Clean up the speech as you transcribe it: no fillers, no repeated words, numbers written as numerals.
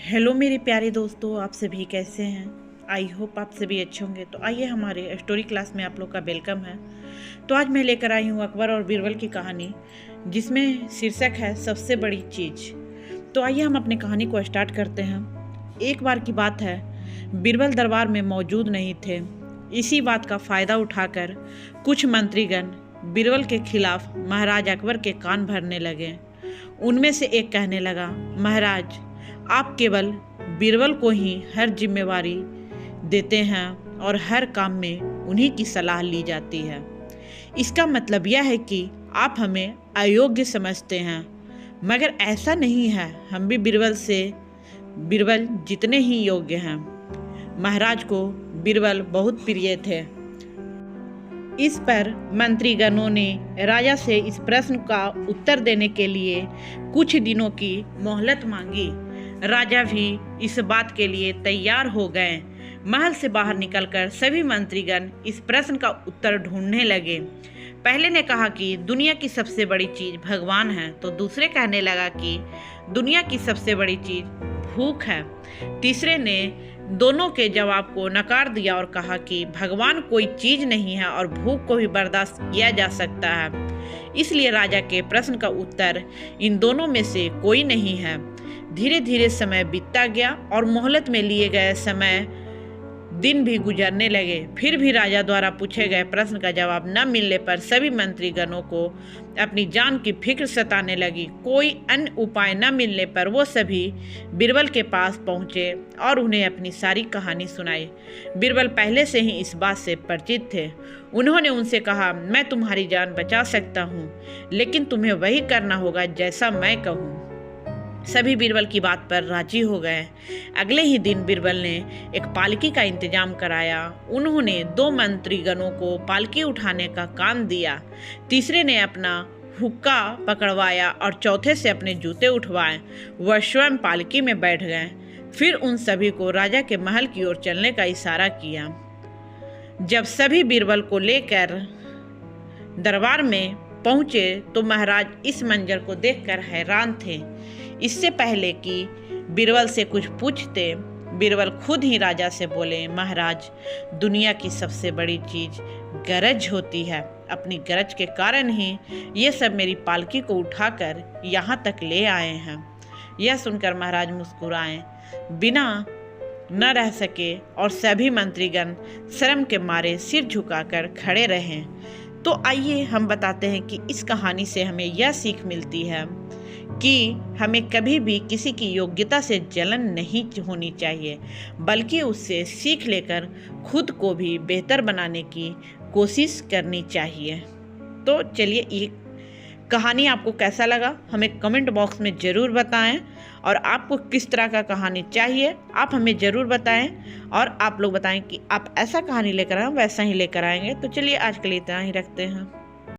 Hello मेरे प्यारे दोस्तों, आप सभी कैसे हैं। आई होप आप सभी अच्छे होंगे। तो आइए, हमारे स्टोरी क्लास में आप लोग का वेलकम है। तो आज मैं लेकर आई हूँ अकबर और बीरबल की कहानी, जिसमें शीर्षक है सबसे बड़ी चीज़। तो आइए हम अपनी कहानी को स्टार्ट करते हैं। एक बार की बात है, बीरबल दरबार में मौजूद नहीं थे। इसी बात का फ़ायदा उठाकर कुछ मंत्रीगण बीरबल के खिलाफ महाराज अकबर के कान भरने लगे। उनमें से एक कहने लगा, महाराज, आप केवल बीरबल को ही हर जिम्मेवारी देते हैं और हर काम में उन्हीं की सलाह ली जाती है। इसका मतलब यह है कि आप हमें अयोग्य समझते हैं, मगर ऐसा नहीं है। हम भी बीरबल जितने ही योग्य हैं। महाराज को बीरबल बहुत प्रिय थे। इस पर मंत्रीगणों ने राजा से इस प्रश्न का उत्तर देने के लिए कुछ दिनों की मोहलत मांगी। राजा भी इस बात के लिए तैयार हो गए। महल से बाहर निकलकर सभी मंत्रीगण इस प्रश्न का उत्तर ढूंढने लगे। पहले ने कहा कि दुनिया की सबसे बड़ी चीज भगवान है, तो दूसरे कहने लगा कि दुनिया की सबसे बड़ी चीज भूख है। तीसरे ने दोनों के जवाब को नकार दिया और कहा कि भगवान कोई चीज नहीं है और भूख को भी बर्दाश्त किया जा सकता है। इसलिए राजा के प्रश्न का उत्तर इन दोनों में से कोई नहीं है। धीरे धीरे समय बीतता गया और मोहलत में लिए गए दिन भी गुजरने लगे। फिर भी राजा द्वारा पूछे गए प्रश्न का जवाब न मिलने पर सभी मंत्रीगणों को अपनी जान की फिक्र सताने लगी। कोई अन्य उपाय न मिलने पर वो सभी बीरबल के पास पहुँचे और उन्हें अपनी सारी कहानी सुनाई। बीरबल पहले से ही इस बात से परिचित थे। उन्होंने उनसे कहा, मैं तुम्हारी जान बचा सकता हूँ, लेकिन तुम्हें वही करना होगा जैसा मैं कहूँ। सभी बीरबल की बात पर राजी हो गए। अगले ही दिन बीरबल ने एक पालकी का इंतजाम कराया। उन्होंने 2 मंत्रीगणों को पालकी उठाने का काम दिया। तीसरे ने अपना हुक्का पकड़वाया और चौथे से अपने जूते उठवाए। वह स्वयं पालकी में बैठ गए। फिर उन सभी को राजा के महल की ओर चलने का इशारा किया। जब सभी बीरबल को लेकर दरबार में पहुंचे तो महाराज इस मंजर को देखकर हैरान थे। इससे पहले कि बीरबल से कुछ पूछते, बीरबल खुद ही राजा से बोले, महाराज, दुनिया की सबसे बड़ी चीज गरज होती है। अपनी गरज के कारण ही ये सब मेरी पालकी को उठाकर यहाँ तक ले आए हैं। यह सुनकर महाराज मुस्कुराए बिना न रह सके और सभी मंत्रीगण शर्म के मारे सिर झुकाकर खड़े रहे। तो आइए हम बताते हैं कि इस कहानी से हमें यह सीख मिलती है कि हमें कभी भी किसी की योग्यता से जलन नहीं होनी चाहिए, बल्कि उससे सीख लेकर खुद को भी बेहतर बनाने की कोशिश करनी चाहिए। तो चलिए, ये कहानी आपको कैसा लगा हमें कमेंट बॉक्स में ज़रूर बताएं, और आपको किस तरह का कहानी चाहिए आप हमें ज़रूर बताएं, और आप लोग बताएं कि आप ऐसा कहानी लेकर आए वैसा ही लेकर आएंगे। तो चलिए, आज के लिए इतना ही रखते हैं।